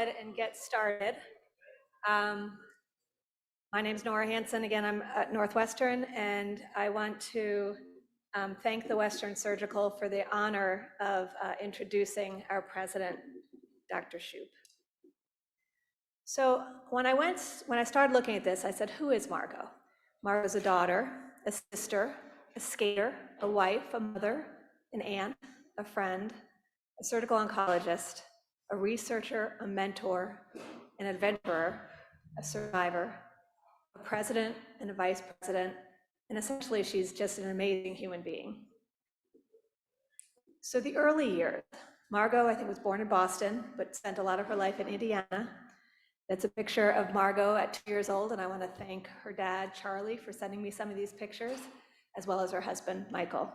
ahead and get started. My name is Nora Hansen. Again, I'm at Northwestern, and I want to thank the Western Surgical for the honor of introducing our president, Dr. Shoup. So when I started looking at this, I said, who is Margo? Margo's a daughter, a sister, a skater, a wife, a mother, an aunt, a friend, a surgical oncologist, a researcher, a mentor, an adventurer, a survivor, a president and a vice president, and essentially she's just an amazing human being. So the early years, Margo, I think, was born in Boston, but spent a lot of her life in Indiana. That's a picture of Margo at 2 years old, and I want to thank her dad, Charlie, for sending me some of these pictures, as well as her husband, Michael.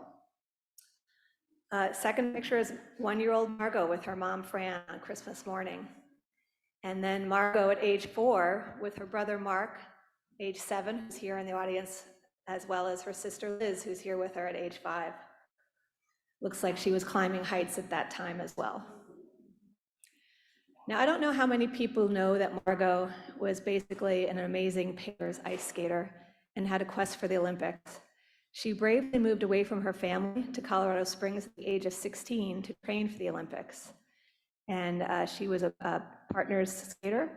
Second picture is 1-year-old Margo with her mom, Fran, on Christmas morning. And then Margo at age 4 with her brother, Mark, age 7, who's here in the audience, as well as her sister, Liz, who's here with her at age 5. Looks like she was climbing heights at that time as well. Now, I don't know how many people know that Margo was basically an amazing pairs ice skater and had a quest for the Olympics. She bravely moved away from her family to Colorado Springs at the age of 16 to train for the Olympics. And she was a partners skater,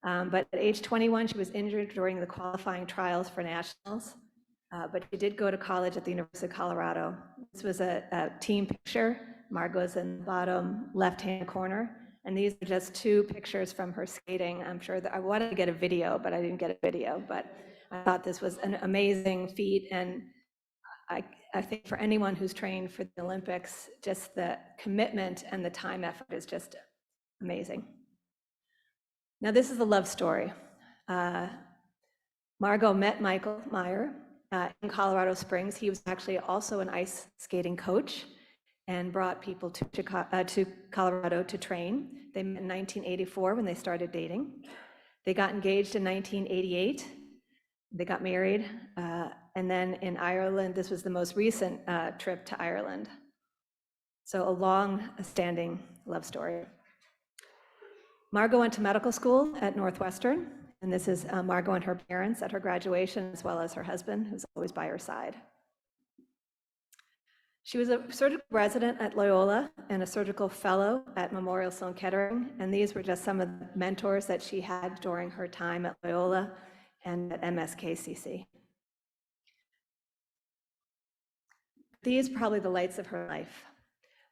but at age 21, she was injured during the qualifying trials for nationals, but she did go to college at the University of Colorado. This was a team picture. Margo's in the bottom left-hand corner, and these are just 2 pictures from her skating. I'm sure that I wanted to get a video, but I didn't get a video, but I thought this was an amazing feat, and I think for anyone who's trained for the Olympics, just the commitment and the time effort is just amazing. Now, this is the love story. Margo met Michael Meyer in Colorado Springs. He was actually also an ice skating coach and brought people to Colorado to train. They met in 1984 when they started dating. They got engaged in 1988. They got married. And then in Ireland, this was the most recent trip to Ireland. So a long-standing love story. Margo went to medical school at Northwestern, and this is Margo and her parents at her graduation, as well as her husband, who's always by her side. She was a surgical resident at Loyola and a surgical fellow at Memorial Sloan Kettering, and these were just some of the mentors that she had during her time at Loyola and at MSKCC. These are probably the lights of her life.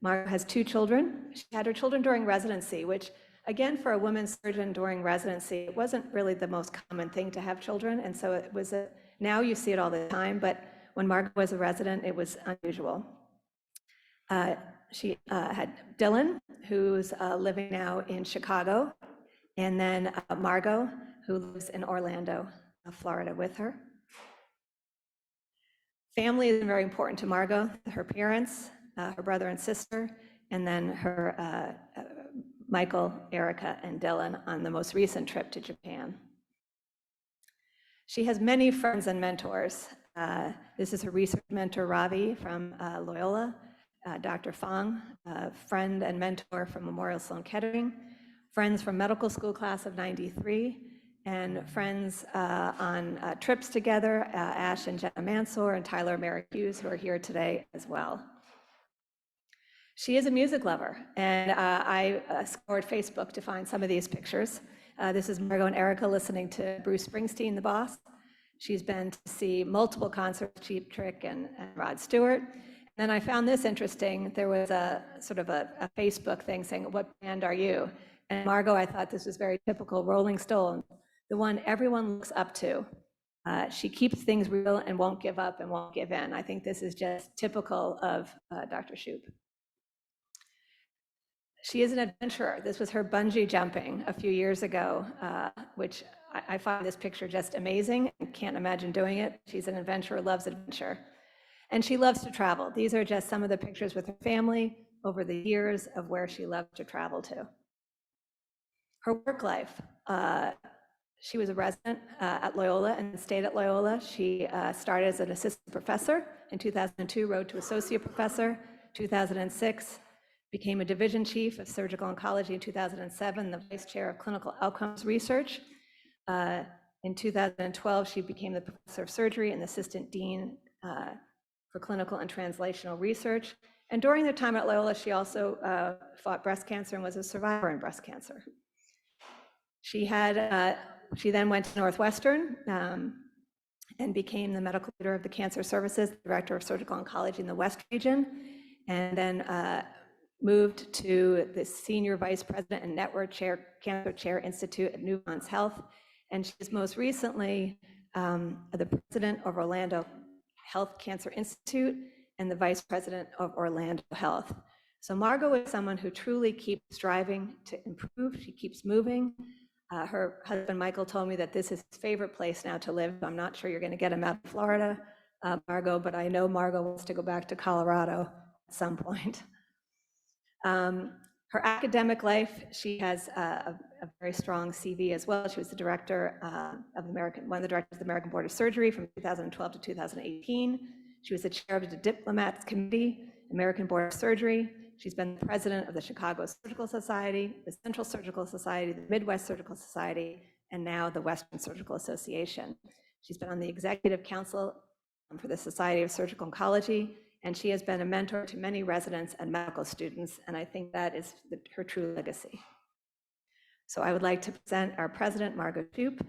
Margo has 2 children. She had her children during residency, which, again, for a woman surgeon during residency, it wasn't really the most common thing to have children, and so it was now you see it all the time, but when Margo was a resident, it was unusual. She had Dylan, who's living now in Chicago, and then Margo, who lives in Orlando, Florida, with her. Family is very important to Margo, her parents, her brother and sister, and then her Michael, Erica, and Dylan on the most recent trip to Japan. She has many friends and mentors. This is her research mentor, Ravi, from Loyola, Dr. Fong, a friend and mentor from Memorial Sloan Kettering, friends from medical school class of '93, and friends on trips together, Ash and Jenna Mansour and Tyler Merrick Hughes, who are here today as well. She is a music lover, and I scoured Facebook to find some of these pictures. This is Margo and Erica listening to Bruce Springsteen, the boss. She's been to see multiple concerts, Cheap Trick and Rod Stewart. And then I found this interesting. There was a sort of a Facebook thing saying, "What band are you?" And Margo, I thought this was very typical Rolling Stone, the one everyone looks up to. She keeps things real and won't give up and won't give in. I think this is just typical of Dr. Shoup. She is an adventurer. This was her bungee jumping a few years ago, which I find this picture just amazing and can't imagine doing it. She's an adventurer, loves adventure. And she loves to travel. These are just some of the pictures with her family over the years of where she loved to travel to. Her work life. She was a resident at Loyola and stayed at Loyola. She started as an assistant professor in 2002, rose to associate professor, 2006. became a division chief of surgical oncology in 2007, the vice chair of clinical outcomes research. In 2012, she became the professor of surgery and assistant dean for clinical and translational research. And during their time at Loyola, she also fought breast cancer and was a survivor in breast cancer. She then went to Northwestern and became the medical leader of the cancer services, director of surgical oncology in the West region, and then moved to the senior vice president and network chair, cancer chair institute at Nuance Health. And she's most recently the president of Orlando Health Cancer Institute and the vice president of Orlando Health. So Margo is someone who truly keeps striving to improve. She keeps moving. Her husband, Michael, told me that this is his favorite place now to live. I'm not sure you're going to get him out of Florida, Margo, but I know Margo wants to go back to Colorado at some point. Her academic life, she has a very strong CV as well. She was the director of one of the directors of the American Board of Surgery from 2012 to 2018. She was the chair of the Diplomats Committee, American Board of Surgery. She's been the president of the Chicago Surgical Society, the Central Surgical Society, the Midwest Surgical Society, and now the Western Surgical Association. She's been on the executive council for the Society of Surgical Oncology, and she has been a mentor to many residents and medical students, and I think that is her true legacy. So I would like to present our president, Margo Shoup.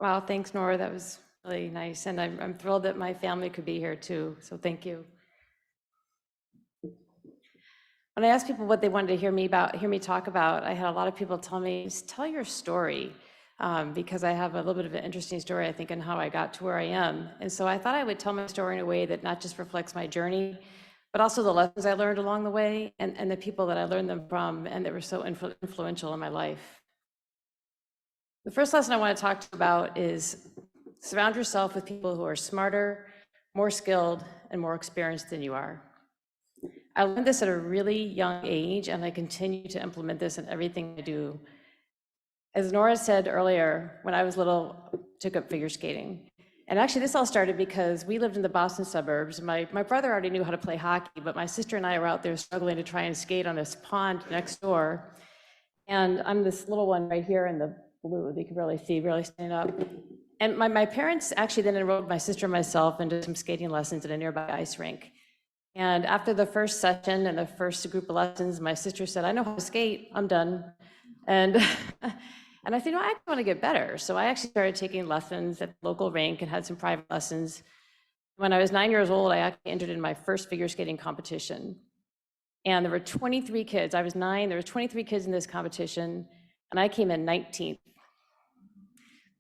Wow, thanks, Nora. That was really nice. And I'm thrilled that my family could be here too. So thank you. When I asked people what they wanted to hear me talk about, I had a lot of people tell me, just tell your story, because I have a little bit of an interesting story, I think, in how I got to where I am. And so I thought I would tell my story in a way that not just reflects my journey, but also the lessons I learned along the way and the people that I learned them from and that were so influential in my life. The first lesson I want to talk about is surround yourself with people who are smarter, more skilled, and more experienced than you are. I learned this at a really young age, and I continue to implement this in everything I do. As Nora said earlier, when I was little, I took up figure skating. And actually, this all started because we lived in the Boston suburbs. My brother already knew how to play hockey, but my sister and I were out there struggling to try and skate on this pond next door. And I'm this little one right here in the blue, you can really see, really standing up. And my parents actually then enrolled my sister and myself into some skating lessons at a nearby ice rink. And after the first session and the first group of lessons, my sister said, I know how to skate, I'm done. And I said, no, I want to get better. So I actually started taking lessons at the local rink and had some private lessons. When I was 9 years old, I actually entered in my first figure skating competition. And there were 23 kids. I was 9, there were 23 kids in this competition, and I came in 19th.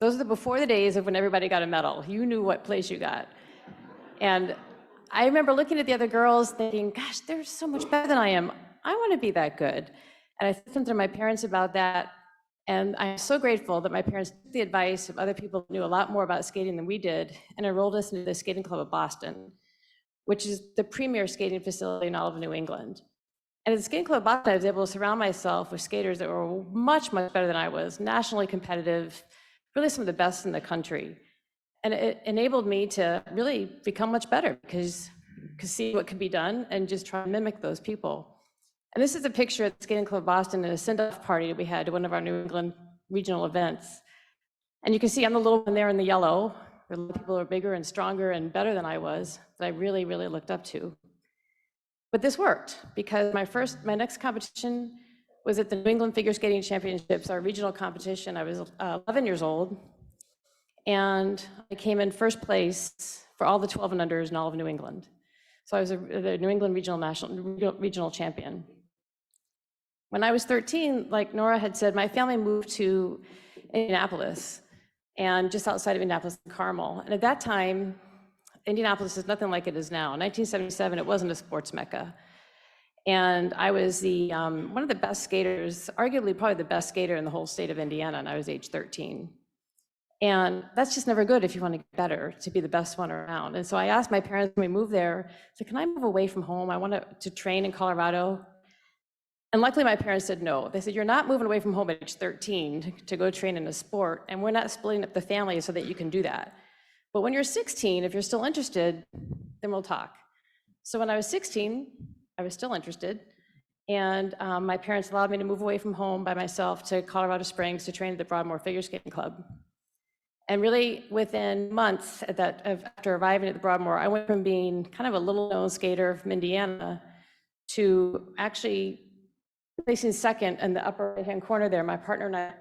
Those are before the days of when everybody got a medal. You knew what place you got. And I remember looking at the other girls thinking, gosh, they're so much better than I am. I want to be that good. And I said to my parents about that. And I'm so grateful that my parents took the advice of other people who knew a lot more about skating than we did and enrolled us into the Skating Club of Boston, which is the premier skating facility in all of New England. And at the Skating Club of Boston, I was able to surround myself with skaters that were much, much better than I was, nationally competitive, really some of the best in the country. And it enabled me to really become much better because see what could be done and just try to mimic those people. And this is a picture at the Skating Club of Boston at a send-off party that we had at one of our New England regional events. And you can see I'm the little one there in the yellow, where people are bigger and stronger and better than I was, that I really, really looked up to. But this worked because my next competition was at the New England Figure Skating Championships, our regional competition. I was 11 years old, and I came in first place for all the 12 and unders in all of New England. So I was the New England regional champion. When I was 13, like Nora had said, my family moved to Indianapolis, and just outside of Indianapolis, Carmel. And at that time, Indianapolis is nothing like it is now. In 1977, it wasn't a sports mecca. And I was one of the best skaters, arguably probably the best skater in the whole state of Indiana, and I was age 13. And that's just never good if you want to get better, to be the best one around. And so I asked my parents when we moved there, so can I move away from home? I want to train in Colorado. And luckily my parents said no. They said, you're not moving away from home at age 13 to go train in a sport, and we're not splitting up the family so that you can do that. But when you're 16, if you're still interested, then we'll talk. So when I was 16, I was still interested. And my parents allowed me to move away from home by myself to Colorado Springs to train at the Broadmoor Figure Skating Club. And really within months after arriving at the Broadmoor, I went from being kind of a little known skater from Indiana to actually placing second in the upper right-hand corner there. My partner and I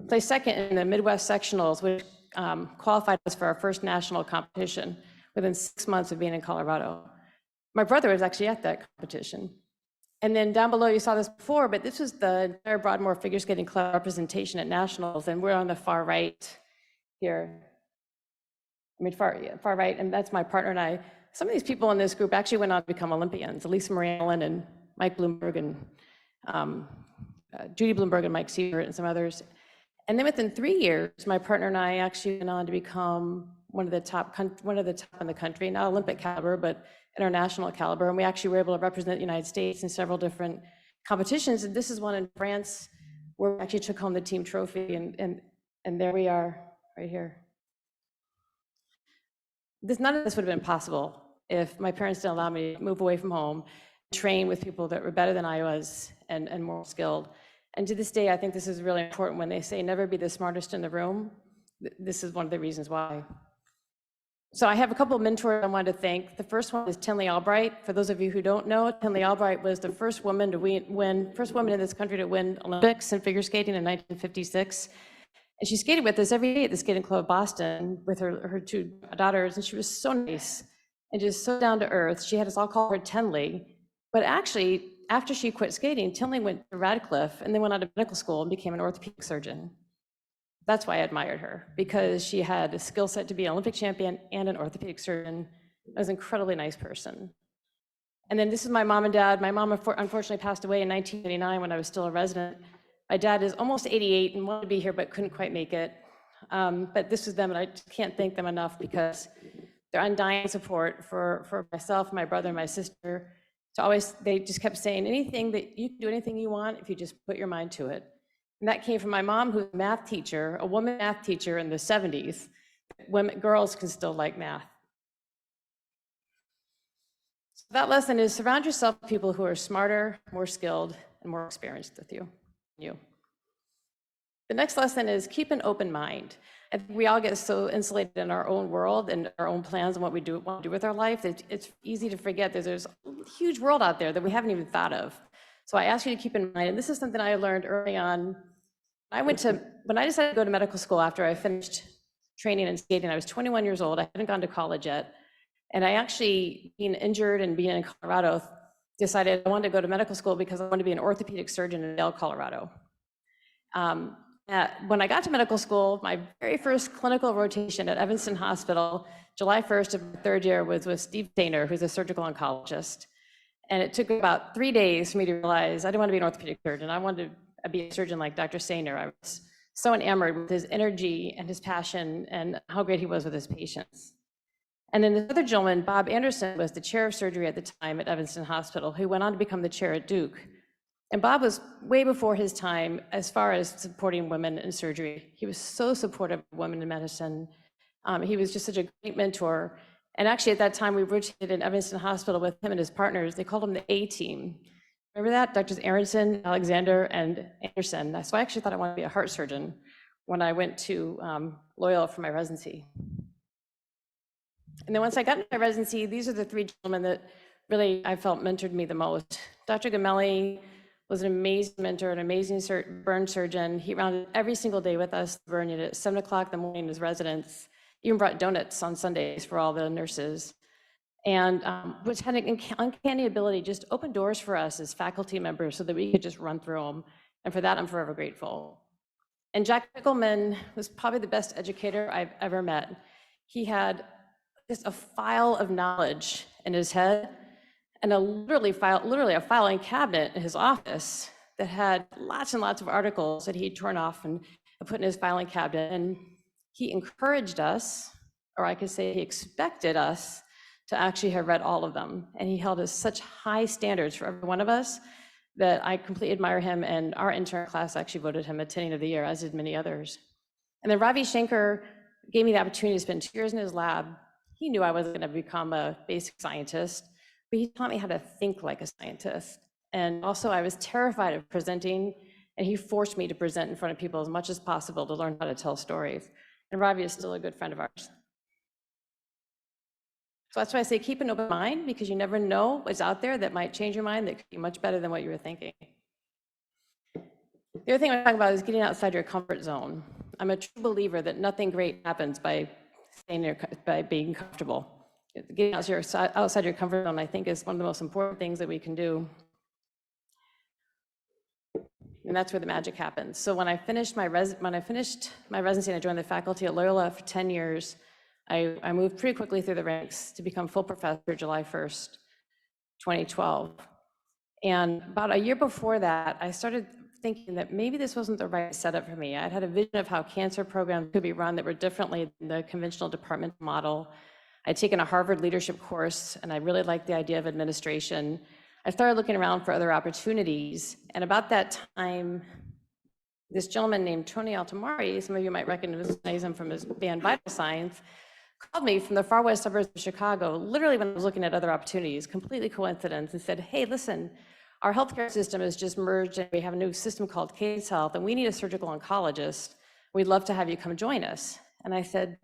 placed second in the Midwest Sectionals, which qualified us for our first national competition within 6 months of being in Colorado. My brother was actually at that competition. And then down below, you saw this before, but this was the entire Broadmoor Figure Skating Club representation at nationals, and we're on the far right here. I mean, far right, and that's my partner and I. Some of these people in this group actually went on to become Olympians, Elisa Marie Allen and Mike Bloomberg and Judy Bloomberg and Mike Sievert and some others. And then within 3 years, my partner and I actually went on to become one of the top in the country, not Olympic caliber, but international caliber. And we actually were able to represent the United States in several different competitions. And this is one in France where we actually took home the team trophy. And there we are, right here. None of this would have been possible if my parents didn't allow me to move away from home, train with people that were better than I was and more skilled. And to this day, I think this is really important when they say never be the smartest in the room. This is one of the reasons why. So I have a couple of mentors I wanted to thank. The first one is Tinley Albright. For those of you who don't know, Tinley Albright was the first woman in this country to win Olympics in figure skating in 1956. And she skated with us every day at the Skating Club of Boston with her two daughters, and she was so nice and just so down to earth. She had us all call her Tinley. But actually, after she quit skating, Tinley went to Radcliffe and then went on to medical school and became an orthopedic surgeon. That's why I admired her, because she had a skill set to be an Olympic champion and an orthopedic surgeon. I was an incredibly nice person. And then this is my mom and dad. My mom unfortunately passed away in 1989 when I was still a resident. My dad is almost 88 and wanted to be here, but couldn't quite make it. But this was them, and I just can't thank them enough because their undying support for myself, my brother, and my sister. They just kept saying, anything that you can do, anything you want, if you just put your mind to it. And that came from my mom, who's a math teacher, a woman math teacher in the 70s. Girls can still like math. So that lesson is surround yourself with people who are smarter, more skilled, and more experienced with you. The next lesson is keep an open mind. I think we all get so insulated in our own world and our own plans and what we want to do with our life that it's easy to forget that there's a huge world out there that we haven't even thought of. So I ask you to keep in mind, and this is something I learned early on. When I decided to go to medical school after I finished training and skating, I was 21 years old. I hadn't gone to college yet. And I actually, being injured and being in Colorado, decided I wanted to go to medical school because I wanted to be an orthopedic surgeon in Vail, Colorado. When I got to medical school, my very first clinical rotation at Evanston Hospital, July 1st of the third year, was with Steve Sainer, who's a surgical oncologist. And it took about 3 days for me to realize I didn't want to be an orthopedic surgeon. I wanted to be a surgeon like Dr. Sainer. I was so enamored with his energy and his passion and how great he was with his patients. And then the other gentleman, Bob Anderson, was the chair of surgery at the time at Evanston Hospital, who went on to become the chair at Duke. And Bob was way before his time as far as supporting women in surgery. He was so supportive of women in medicine. He was just such a great mentor. And actually at that time, we rotated in Evanston Hospital with him and his partners. They called him the A-team. Remember that? Doctors Aronson, Alexander, and Anderson. So I actually thought I wanted to be a heart surgeon when I went to Loyola for my residency. And then once I got into my residency, these are the three gentlemen that really I felt mentored me the most. Dr. Gamelli was an amazing mentor, an amazing burn surgeon. He rounded every single day with us, the burn unit, at 7 o'clock in the morning as residents, even brought donuts on Sundays for all the nurses. And which had an uncanny ability, just open doors for us as faculty members so that we could just run through them. And for that, I'm forever grateful. And Jack Pickelman was probably the best educator I've ever met. He had just a file of knowledge in his head and literally a filing cabinet in his office that had lots and lots of articles that he'd torn off and put in his filing cabinet. And he encouraged us, or I could say he expected us to actually have read all of them. And he held us such high standards for every one of us that I completely admire him, and our intern class actually voted him Attending of the Year, as did many others. And then Ravi Shankar gave me the opportunity to spend 2 years in his lab. He knew I wasn't going to become a basic scientist, but he taught me how to think like a scientist. And also I was terrified of presenting, and he forced me to present in front of people as much as possible to learn how to tell stories. And Ravi is still a good friend of ours. So that's why I say keep an open mind, because you never know what's out there that might change your mind that could be much better than what you were thinking. The other thing I talk about is getting outside your comfort zone. I'm a true believer that nothing great happens by staying there, by being comfortable. Getting outside your comfort zone, I think, is one of the most important things that we can do. And that's where the magic happens. So when I finished my residency and I joined the faculty at Loyola for 10 years, I moved pretty quickly through the ranks to become full professor July 1st, 2012. And about a year before that, I started thinking that maybe this wasn't the right setup for me. I'd had a vision of how cancer programs could be run that were differently than the conventional department model. I'd taken a Harvard leadership course, and I really liked the idea of administration. I started looking around for other opportunities, and about that time, this gentleman named Tony Altomari, some of you might recognize him from his band Vital Signs, called me from the far west suburbs of Chicago, literally when I was looking at other opportunities, completely coincidence, and said, hey, listen, our healthcare system has just merged and we have a new system called Case Health, and we need a surgical oncologist. We'd love to have you come join us. And I said,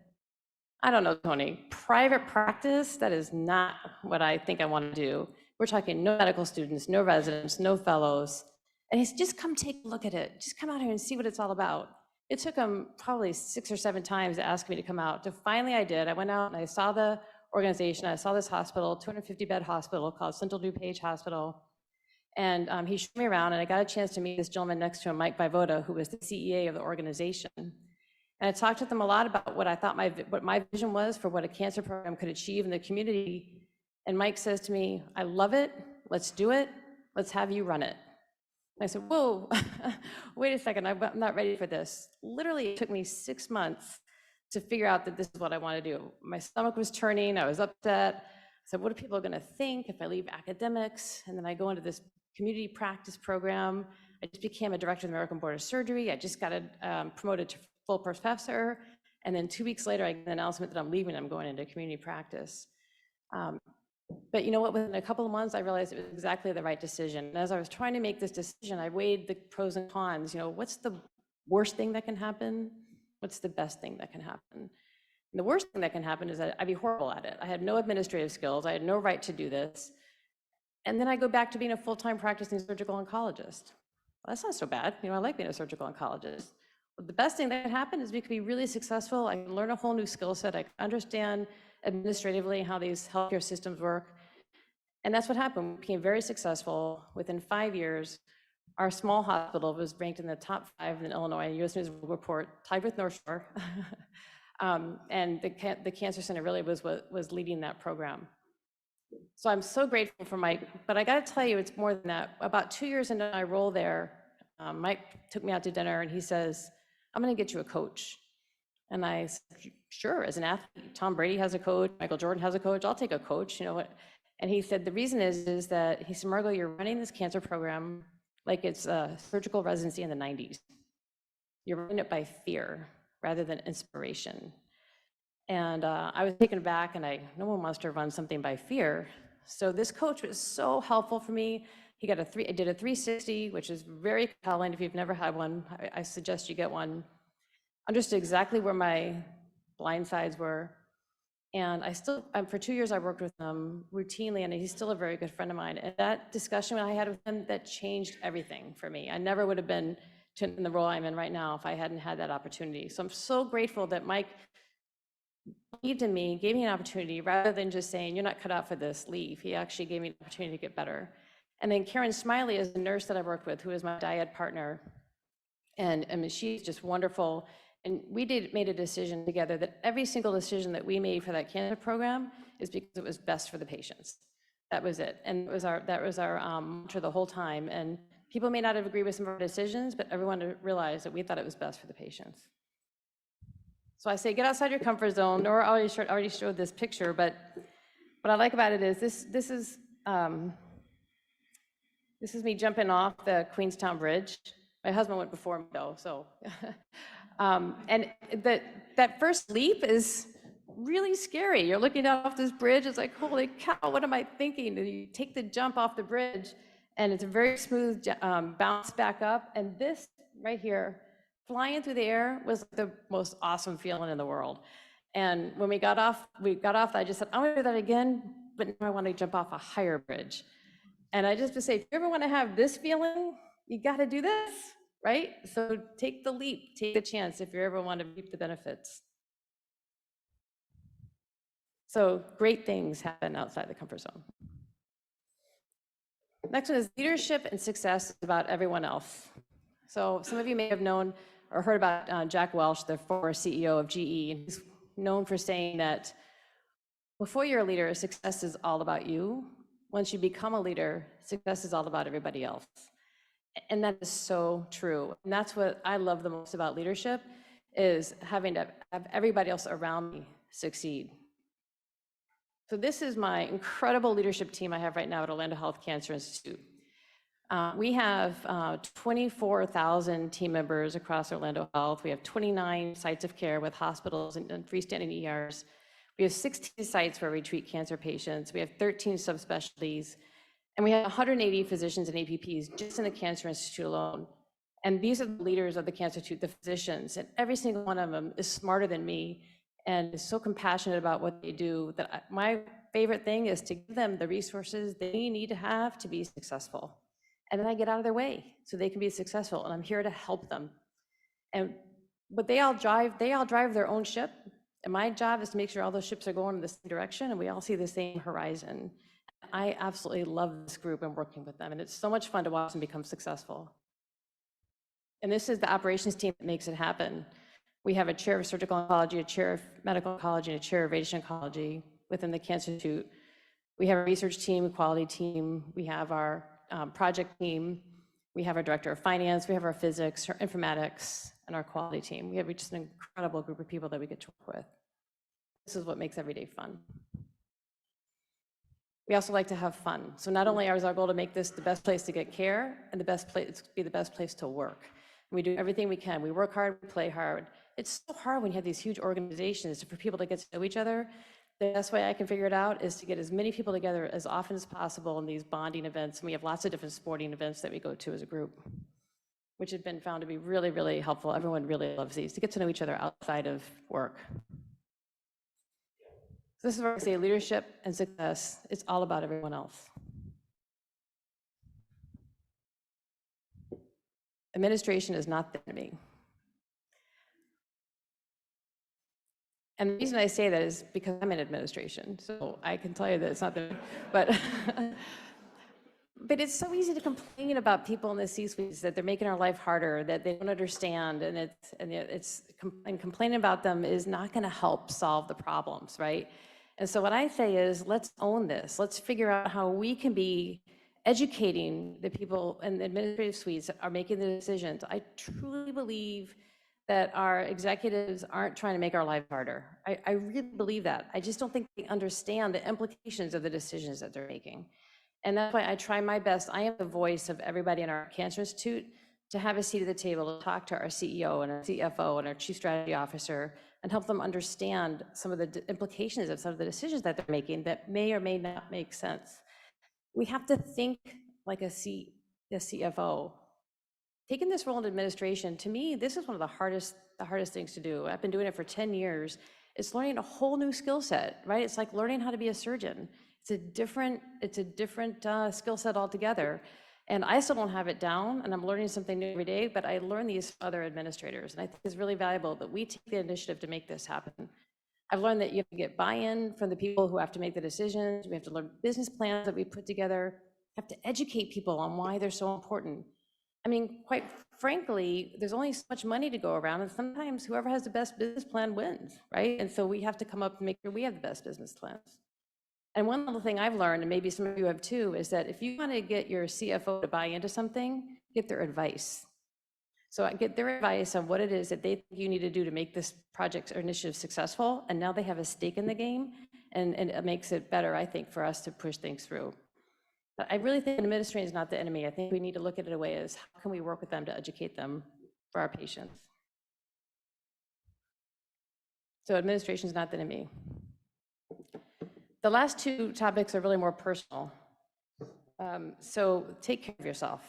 I don't know, Tony, private practice, that is not what I think I want to do. We're talking no medical students, no residents, no fellows. And he said, just come take a look at it. Just come out here and see what it's all about. It took him probably 6 or 7 times to ask me to come out. To finally I did. I went out and I saw the organization. I saw this hospital, 250-bed hospital called Central DuPage Hospital. And he showed me around, and I got a chance to meet this gentleman next to him, Mike Vivota, who was the CEA of the organization. And I talked to them a lot about what I thought what my vision was for what a cancer program could achieve in the community. And Mike says to me, I love it, let's do it, let's have you run it. And I said, whoa, wait a second, I'm not ready for this. Literally, it took me 6 months to figure out that this is what I want to do. My stomach was turning, I was upset. I said, what are people going to think if I leave academics? And then I go into this community practice program. I just became a director of the American Board of Surgery. I just got promoted to full professor. And then 2 weeks later, I get an announcement that I'm leaving, I'm going into community practice. But you know what, within a couple of months, I realized it was exactly the right decision. And as I was trying to make this decision, I weighed the pros and cons. You know, what's the worst thing that can happen? What's the best thing that can happen? And the worst thing that can happen is that I'd be horrible at it. I had no administrative skills. I had no right to do this. And then I go back to being a full-time practicing surgical oncologist. Well, that's not so bad. You know, I like being a surgical oncologist. But the best thing that can happen is we could be really successful. I can learn a whole new skill set. I can understand administratively how these healthcare systems work. And that's what happened. We became very successful. Within 5 years, our small hospital was ranked in the top 5 in Illinois, U.S. News and World Report, tied with North Shore. And the Cancer Center really was leading that program. So I'm so grateful for Mike, but I got to tell you, it's more than that. About 2 years into my role there, Mike took me out to dinner and he says, I'm going to get you a coach. And I said, sure, as an athlete, Tom Brady has a coach, Michael Jordan has a coach, I'll take a coach, you know what? And he said, the reason is that, he said, Margo, you're running this cancer program like it's a surgical residency in the 90s. You're running it by fear rather than inspiration. And I was taken aback, and no one wants to run something by fear. So this coach was so helpful for me. I did a 360, which is very compelling. If you've never had one, I suggest you get one. Understood exactly where my blind sides were. And for 2 years, I worked with him routinely, and he's still a very good friend of mine. And that discussion I had with him, that changed everything for me. I never would have been in the role I'm in right now if I hadn't had that opportunity. So I'm so grateful that Mike believed in me, gave me an opportunity, rather than just saying, you're not cut out for this, leave. He actually gave me an opportunity to get better. And then Karen Smiley is a nurse that I worked with, who is my dyad partner. And I mean, she's just wonderful. And we made a decision together that every single decision that we made for that cancer program is because it was best for the patients. That was it. And that was our mantra the whole time. And people may not have agreed with some of our decisions, but everyone realized that we thought it was best for the patients. So I say, get outside your comfort zone. Nora already showed this picture, but what I like about it is this is me jumping off the Queenstown Bridge. My husband went before me though, so. And that first leap is really scary. You're looking down off this bridge, it's like, holy cow, what am I thinking? And you take the jump off the bridge, and it's a very smooth bounce back up. And this right here, flying through the air, was the most awesome feeling in the world. And when we got off, I just said, I want to do that again, but now I want to jump off a higher bridge. And I just would say, if you ever want to have this feeling, you got to do this, right? So take the leap, take the chance if you ever want to reap the benefits. So great things happen outside the comfort zone. Next one is leadership and success is about everyone else. So some of you may have known or heard about Jack Welch, the former CEO of GE. He's known for saying that before you're a leader, success is all about you. Once you become a leader, success is all about everybody else. And that is so true. And that's what I love the most about leadership, is having to have everybody else around me succeed. So this is my incredible leadership team I have right now at Orlando Health Cancer Institute. We have 24,000 team members across Orlando Health. We have 29 sites of care with hospitals and freestanding ERs. We have 16 sites where we treat cancer patients. We have 13 subspecialties, and we have 180 physicians and APPs just in the Cancer Institute alone. And these are the leaders of the Cancer Institute, the physicians, and every single one of them is smarter than me and is so compassionate about what they do that my favorite thing is to give them the resources they need to have to be successful. And then I get out of their way so they can be successful, and I'm here to help them. But they all drive their own ship, and my job is to make sure all those ships are going in the same direction and we all see the same horizon. I absolutely love this group and working with them, and it's so much fun to watch them become successful. And this is the operations team that makes it happen. We have a chair of surgical oncology, a chair of medical oncology, and a chair of radiation oncology within the Cancer Institute. We have a research team, a quality team. We have our project team. We have our director of finance. We have our physics, our informatics, and our quality team. We have just an incredible group of people that we get to work with. This is what makes every day fun. We also like to have fun. So not only is our goal to make this the best place to get care and the best place to work. We do everything we can. We work hard, we play hard. It's so hard when you have these huge organizations for people to get to know each other. The best way I can figure it out is to get as many people together as often as possible in these bonding events. And we have lots of different sporting events that we go to as a group, which have been found to be really, really helpful. Everyone really loves these, to get to know each other outside of work. So this is where I say leadership and success, it's all about everyone else. Administration is not the enemy. And the reason I say that is because I'm in administration, so I can tell you that it's not the, but it's so easy to complain about people in the C-suites, that they're making our life harder, that they don't understand, and complaining about them is not going to help solve the problems, right? And so what I say is, let's own this. Let's figure out how we can be educating the people in the administrative suites that are making the decisions. I truly believe that our executives aren't trying to make our life harder. I really believe that. I just don't think they understand the implications of the decisions that they're making. And that's why I try my best. I am the voice of everybody in our Cancer Institute to have a seat at the table to talk to our CEO and our CFO and our Chief Strategy Officer and help them understand some of the implications of some of the decisions that they're making that may or may not make sense. We have to think like a CFO. Taking this role in administration, to me, this is one of the hardest things to do. I've been doing it for 10 years. It's learning a whole new skill set, right? It's like learning how to be a surgeon. It's a different skill set altogether. And I still don't have it down, and I'm learning something new every day, but I learn these from other administrators. And I think it's really valuable that we take the initiative to make this happen. I've learned that you have to get buy-in from the people who have to make the decisions. We have to learn business plans that we put together. We have to educate people on why they're so important. I mean, quite frankly, there's only so much money to go around, and sometimes whoever has the best business plan wins, right? And so we have to come up and make sure we have the best business plans. And one little thing I've learned, and maybe some of you have too, is that if you want to get your CFO to buy into something, get their advice. So I get their advice on what it is that they think you need to do to make this project or initiative successful, and now they have a stake in the game, and it makes it better, I think, for us to push things through. But I really think administration is not the enemy. I think we need to look at it a way as how can we work with them to educate them for our patients. So administration is not the enemy. The last two topics are really more personal. So take care of yourself.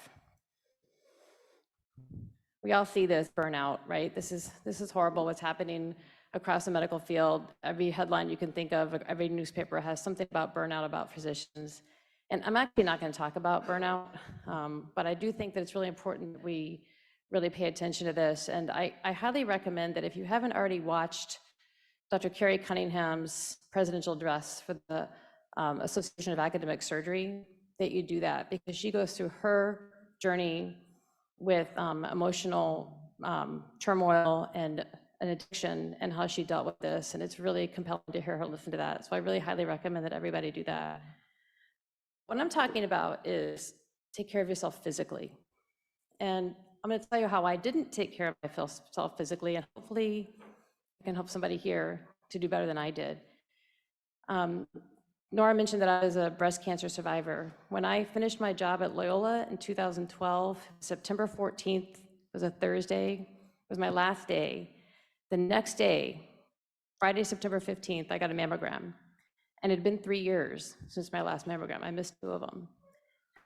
We all see this burnout, right? This is horrible what's happening across the medical field. Every headline you can think of, every newspaper has something about burnout, about physicians. And I'm actually not going to talk about burnout, but I do think that it's really important that we really pay attention to this. And I highly recommend that if you haven't already watched Dr. Carrie Cunningham's presidential address for the Association of Academic Surgery, that you do that, because she goes through her journey with emotional turmoil and an addiction and how she dealt with this. And it's really compelling to hear her listen to that. So I really highly recommend that everybody do that. What I'm talking about is take care of yourself physically. And I'm going to tell you how I didn't take care of myself physically, and hopefully I can help somebody here to do better than I did. Nora mentioned that I was a breast cancer survivor. When I finished my job at Loyola in 2012, September 14th was a Thursday, was my last day. The next day, Friday, September 15th, I got a mammogram. And it had been 3 years since my last mammogram. I missed 2 of them.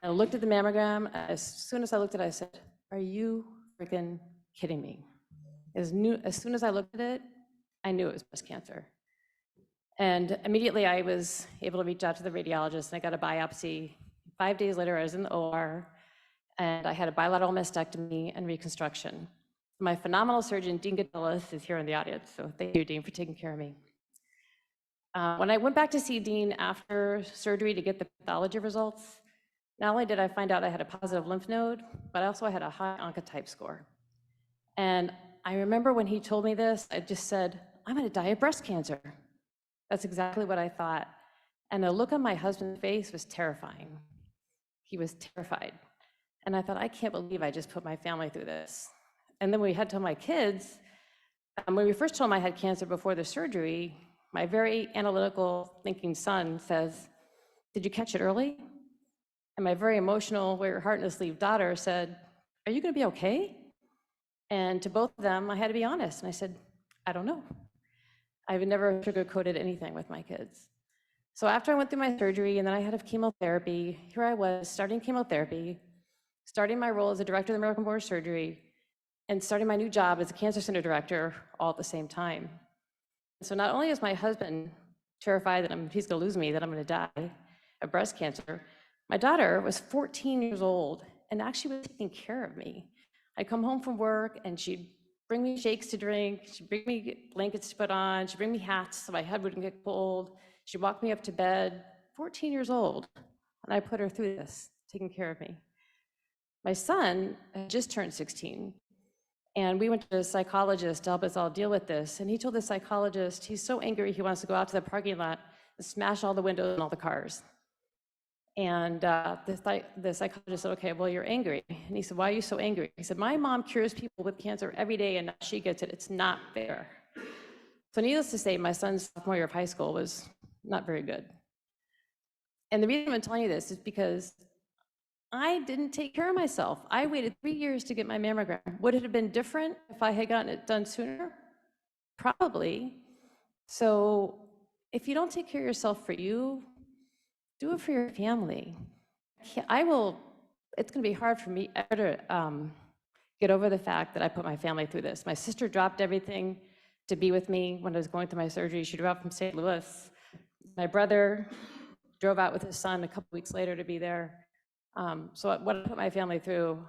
I looked at the mammogram. As soon as I looked at it, I said, "Are you freaking kidding me?" As soon as I looked at it, I knew it was breast cancer. And immediately I was able to reach out to the radiologist, and I got a biopsy. 5 days later, I was in the OR, and I had a bilateral mastectomy and reconstruction. My phenomenal surgeon, Dean Gonzalez, is here in the audience, so thank you, Dean, for taking care of me. When I went back to see Dean after surgery to get the pathology results, not only did I find out I had a positive lymph node, but also I had a high oncotype score. And I remember when he told me this, I just said, "I'm gonna die of breast cancer." That's exactly what I thought. And the look on my husband's face was terrifying. He was terrified. And I thought, I can't believe I just put my family through this. And then we had to tell my kids, when we first told them I had cancer before the surgery, my very analytical thinking son says, "Did you catch it early?" And my very emotional, wear your heart in a sleeve daughter said, "Are you gonna be okay?" And to both of them, I had to be honest. And I said, "I don't know." I've never sugarcoated anything with my kids. So after I went through my surgery and then I had chemotherapy, here I was starting chemotherapy, starting my role as a director of the American Board of Surgery, and starting my new job as a cancer center director all at the same time. So not only is my husband terrified that he's gonna lose me, that I'm gonna die of breast cancer, my daughter was 14 years old and actually was taking care of me. I'd come home from work and she'd bring me shakes to drink, she'd bring me blankets to put on, she'd bring me hats so my head wouldn't get cold, she'd walk me up to bed, 14 years old, and I put her through this, taking care of me. My son had just turned 16, and we went to a psychologist to help us all deal with this, and he told the psychologist he's so angry he wants to go out to the parking lot and smash all the windows and all the cars. And the psychologist said, "Okay, well, you're angry." And he said, "Why are you so angry?" He said, "My mom cures people with cancer every day and now she gets it. It's not fair." So needless to say, my son's sophomore year of high school was not very good. And the reason I'm telling you this is because I didn't take care of myself. I waited 3 years to get my mammogram. Would it have been different if I had gotten it done sooner? Probably. So if you don't take care of yourself for you, do it for your family. It's gonna be hard for me ever to get over the fact that I put my family through this. My sister dropped everything to be with me when I was going through my surgery. She drove out from St. Louis. My brother drove out with his son a couple weeks later to be there. So what I put my family through,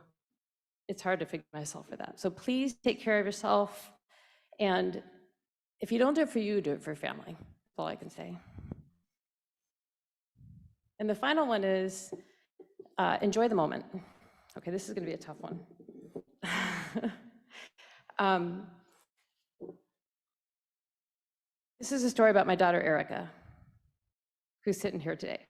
it's hard to forgive myself for that. So please take care of yourself. And if you don't do it for you, do it for your family. That's all I can say. And the final one is enjoy the moment. Okay, this is gonna be a tough one. This is a story about my daughter, Erica, who's sitting here today.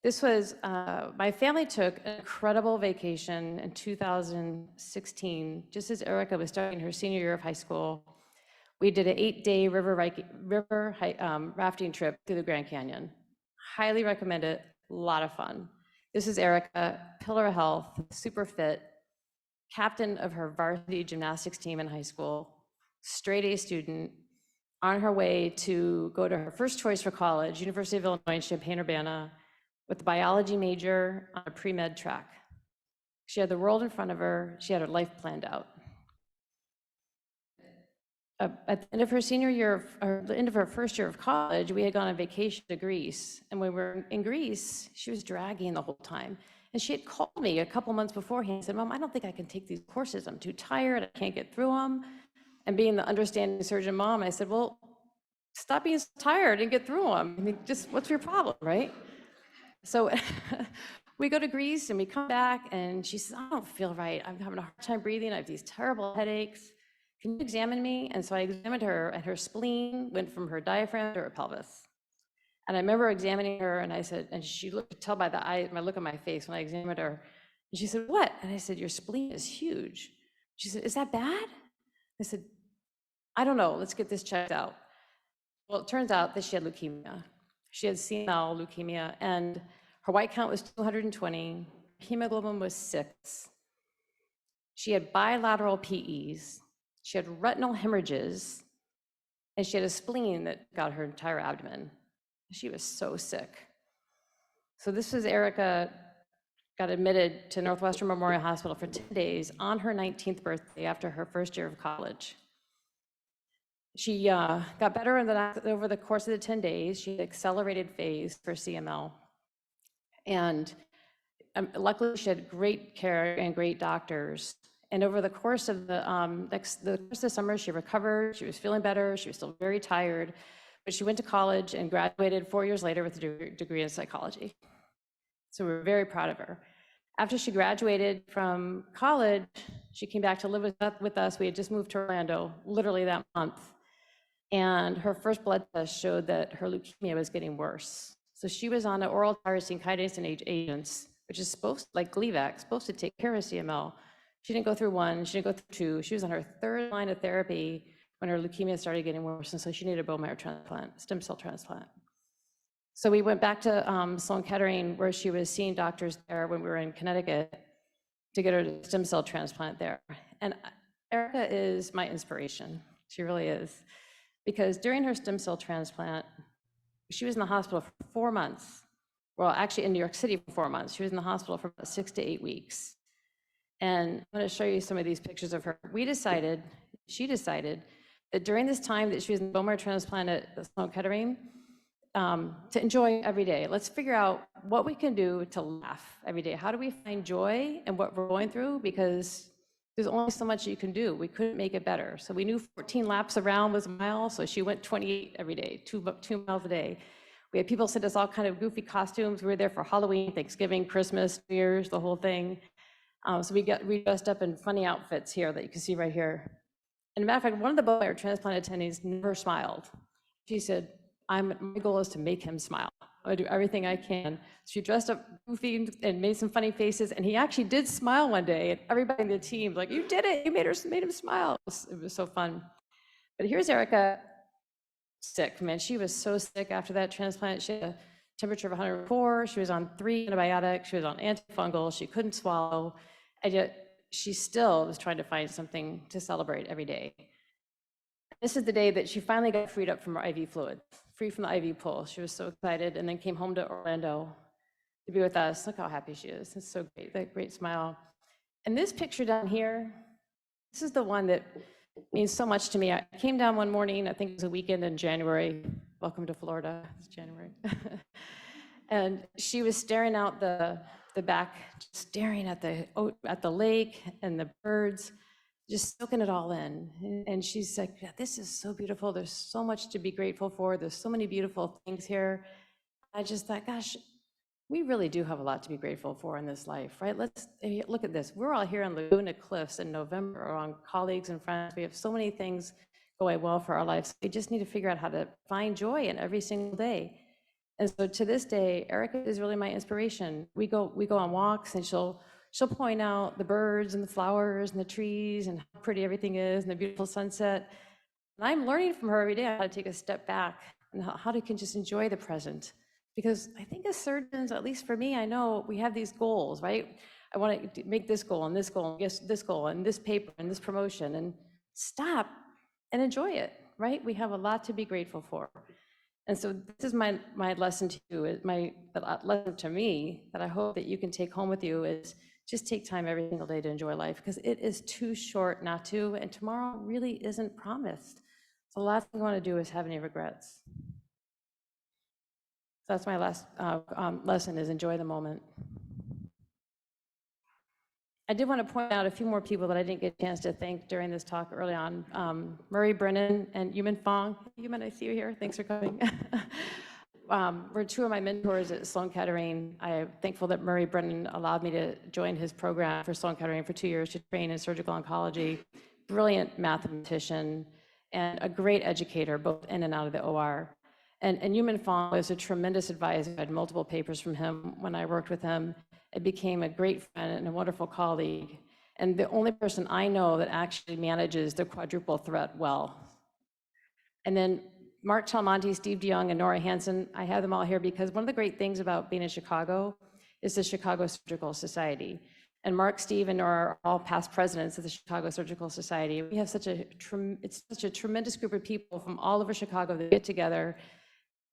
This was, my family took an incredible vacation in 2016, just as Erica was starting her senior year of high school. We did an 8-day rafting trip through the Grand Canyon. Highly recommend it, a lot of fun. This is Erica, pillar of health, super fit, captain of her varsity gymnastics team in high school, straight A student, on her way to go to her first choice for college, University of Illinois in Champaign-Urbana, with a biology major on a pre-med track. She had the world in front of her. She had her life planned out. At the end of her senior year, or the end of her first year of college, we had gone on vacation to Greece. And when we were in Greece, she was dragging the whole time. And she had called me a couple months beforehand and said, Mom, I don't think I can take these courses. I'm too tired. I can't get through them. And being the understanding surgeon mom, I said, well, stop being so tired and get through them. I mean, just what's your problem, right? So we go to Greece and we come back and she says, I don't feel right. I'm having a hard time breathing. I have these terrible headaches. Can you examine me? And so I examined her and her spleen went from her diaphragm to her pelvis. And I remember examining her and I said, and she looked, tell by the eye, my look on my face when I examined her. And she said, what? And I said, your spleen is huge. She said, is that bad? I said, I don't know. Let's get this checked out. Well, it turns out that she had leukemia. She had CML leukemia, and her white count was 220, hemoglobin was 6. She had bilateral PEs, she had retinal hemorrhages, and she had a spleen that got her entire abdomen. She was so sick. So this was Erica, got admitted to Northwestern Memorial Hospital for 10 days on her 19th birthday after her first year of college. She got better over the course of the 10 days. She had accelerated phase for CML. And luckily, she had great care and great doctors. And over the course of the summer, she recovered. She was feeling better. She was still very tired. But she went to college and graduated 4 years later with a degree in psychology. So we're very proud of her. After she graduated from college, she came back to live with us. We had just moved to Orlando, literally that month. And her first blood test showed that her leukemia was getting worse. So she was on an oral tyrosine kinase agents, which is supposed, like Gleevec, supposed to take care of CML. She didn't go through 1, she didn't go through 2. She was on her 3rd line of therapy when her leukemia started getting worse, and so she needed a bone marrow transplant, stem cell transplant. So we went back to Sloan Kettering, where she was seeing doctors there when we were in Connecticut to get her a stem cell transplant there. And Erica is my inspiration. She really is. Because during her stem cell transplant, she was in the hospital for 4 months. Well, actually in New York City for 4 months. She was in the hospital for about 6 to 8 weeks. And I'm going to show you some of these pictures of her. She decided that during this time that she was in bone marrow transplant at Sloan Kettering, to enjoy every day. Let's figure out what we can do to laugh every day. How do we find joy in what we're going through? Because there's only so much you can do. We couldn't make it better. So we knew 14 laps around was a mile, so she went 28 every day, 2 miles a day. We had people send us all kind of goofy costumes. We were there for Halloween, Thanksgiving, Christmas, New Year's, the whole thing. So we dressed up in funny outfits here that you can see right here. And as a matter of fact, one of the bone marrow transplant attendees never smiled. She said, my goal is to make him smile. I'm gonna do everything I can. She dressed up goofy and made some funny faces, and he actually did smile one day, and everybody in the team was like, you did it, you made him smile. It was so fun. But here's Erica, sick, man. She was so sick after that transplant. She had a temperature of 104, she was on 3 antibiotics, she was on antifungal, she couldn't swallow, and yet she still was trying to find something to celebrate every day. This is the day that she finally got freed up from her IV fluid, free from the IV pull. She was so excited, and then came home to Orlando to be with us. Look how happy she is. It's so great, that great smile. And this picture down here, this is the one that means so much to me. I came down one morning, I think it was a weekend in January. Welcome to Florida, it's January. And she was staring out the back, staring at the lake and the birds, just soaking it all in. And she's like, yeah, this is so beautiful. There's so much to be grateful for. There's so many beautiful things here. I just thought, gosh, we really do have a lot to be grateful for in this life, right? Let's look at this. We're all here on Laguna Cliffs in November, on colleagues and friends. We have so many things going well for our lives. We just need to figure out how to find joy in every single day. And so to this day, Erica is really my inspiration. We go on walks, and she'll point out the birds and the flowers and the trees and how pretty everything is and the beautiful sunset. And I'm learning from her every day how to take a step back and how to can just enjoy the present. Because I think as surgeons, at least for me, I know we have these goals, right? I want to make this goal and this goal, and yes, this goal and this paper and this promotion, and stop and enjoy it, right? We have a lot to be grateful for. And so this is my lesson to you, my lesson to me that I hope that you can take home with you is just take time every single day to enjoy life, because it is too short not to, and tomorrow really isn't promised. So the last thing I want to do is have any regrets. So that's my last lesson, is enjoy the moment. I did want to point out a few more people that I didn't get a chance to thank during this talk early on. Murray Brennan and Yuman Fong. Yuman, I see you here. Thanks for coming. Were two of my mentors at Sloan Kettering. I am thankful that Murray Brennan allowed me to join his program for Sloan Kettering for 2 years to train in surgical oncology. Brilliant mathematician and a great educator, both in and out of the OR. And Yuman Fong was a tremendous advisor. I had multiple papers from him when I worked with him. I became a great friend and a wonderful colleague, and the only person I know that actually manages the quadruple threat well. And then Mark Talmonte, Steve DeYoung, and Nora Hansen, I have them all here because one of the great things about being in Chicago is the Chicago Surgical Society. And Mark, Steve, and Nora are all past presidents of the Chicago Surgical Society. We have it's such a tremendous group of people from all over Chicago that get together,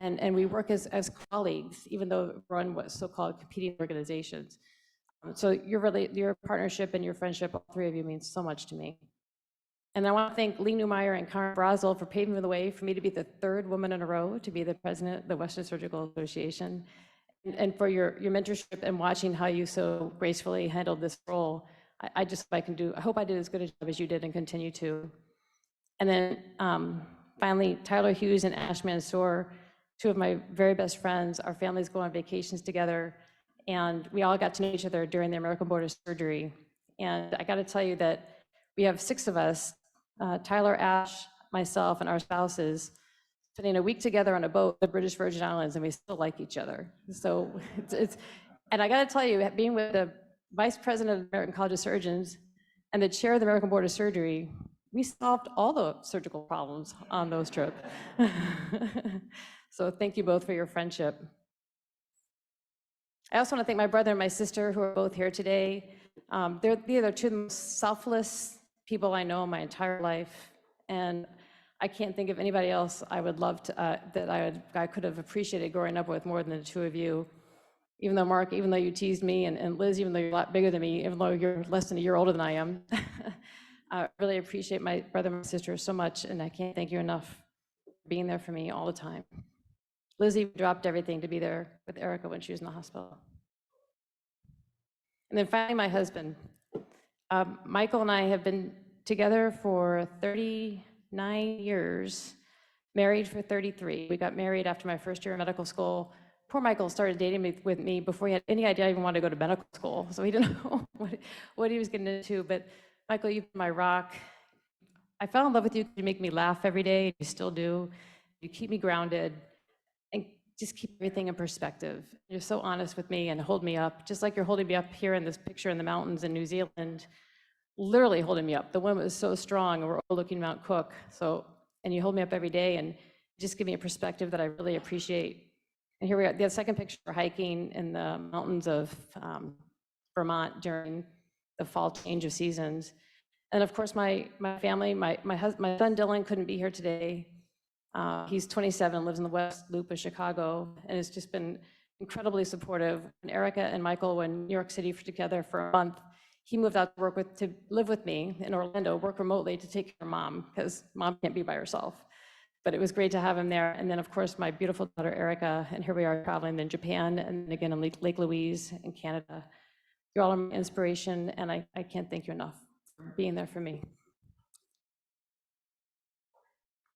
and we work as colleagues, even though we're on what so-called competing organizations. So your partnership and your friendship, all three of you, means so much to me. And I want to thank Lee Newmeyer and Karen Brazel for paving the way for me to be the third woman in a row to be the president of the Western Surgical Association, and for your mentorship and watching how you so gracefully handled this role. I hope I did as good a job as you did and continue to. And then finally, Tyler Hughes and Ash Mansour, two of my very best friends. Our families go on vacations together, and we all got to know each other during the American Board of Surgery. And I got to tell you that we have 6 of us, Tyler, Ash, myself, and our spouses, spending a week together on a boat in the British Virgin Islands, and we still like each other. So and I got to tell you, being with the vice president of the American College of Surgeons and the chair of the American Board of Surgery, we solved all the surgical problems on those trips. So thank you both for your friendship. I also want to thank my brother and my sister, who are both here today. They're two of the most selfless people I know in my entire life, and I can't think of anybody else I would love to that I could have appreciated growing up with more than the two of you. Even though Mark, even though you teased me, and Liz, even though you're a lot bigger than me, even though you're less than a year older than I am, I really appreciate my brother and my sister so much, and I can't thank you enough for being there for me all the time. Lizzie dropped everything to be there with Erica when she was in the hospital. And then finally, my husband. Michael and I have been together for 39 years, married for 33. We got married after my first year of medical school. Poor Michael started dating with me before he had any idea I even wanted to go to medical school, so he didn't know what he was getting into. But Michael, you've been my rock. I fell in love with you because you make me laugh every day. You still do. You keep me grounded and just keep everything in perspective. You're so honest with me and hold me up, just like you're holding me up here in this picture in the mountains in New Zealand, literally holding me up. The wind was so strong, and we're overlooking Mount Cook. And you hold me up every day and just give me a perspective that I really appreciate. And here we are, the second picture, we're hiking in the mountains of Vermont during the fall change of seasons. And of course, my family, my son Dylan couldn't be here today. He's 27, lives in the West Loop of Chicago, and has just been incredibly supportive. When Erica and Michael were in New York City together for a month, he moved out to live with me in Orlando, work remotely to take care of mom, because mom can't be by herself. But it was great to have him there. And then, of course, my beautiful daughter, Erica, and here we are traveling in Japan, and again in Lake Louise in Canada. You're all my inspiration, and I can't thank you enough for being there for me.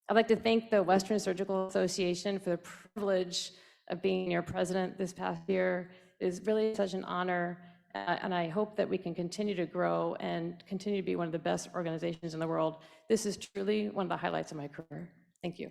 I'd like to thank the Western Surgical Association for the privilege of being your president this past year. It is really such an honor, and I hope that we can continue to grow and continue to be one of the best organizations in the world. This is truly one of the highlights of my career. Thank you.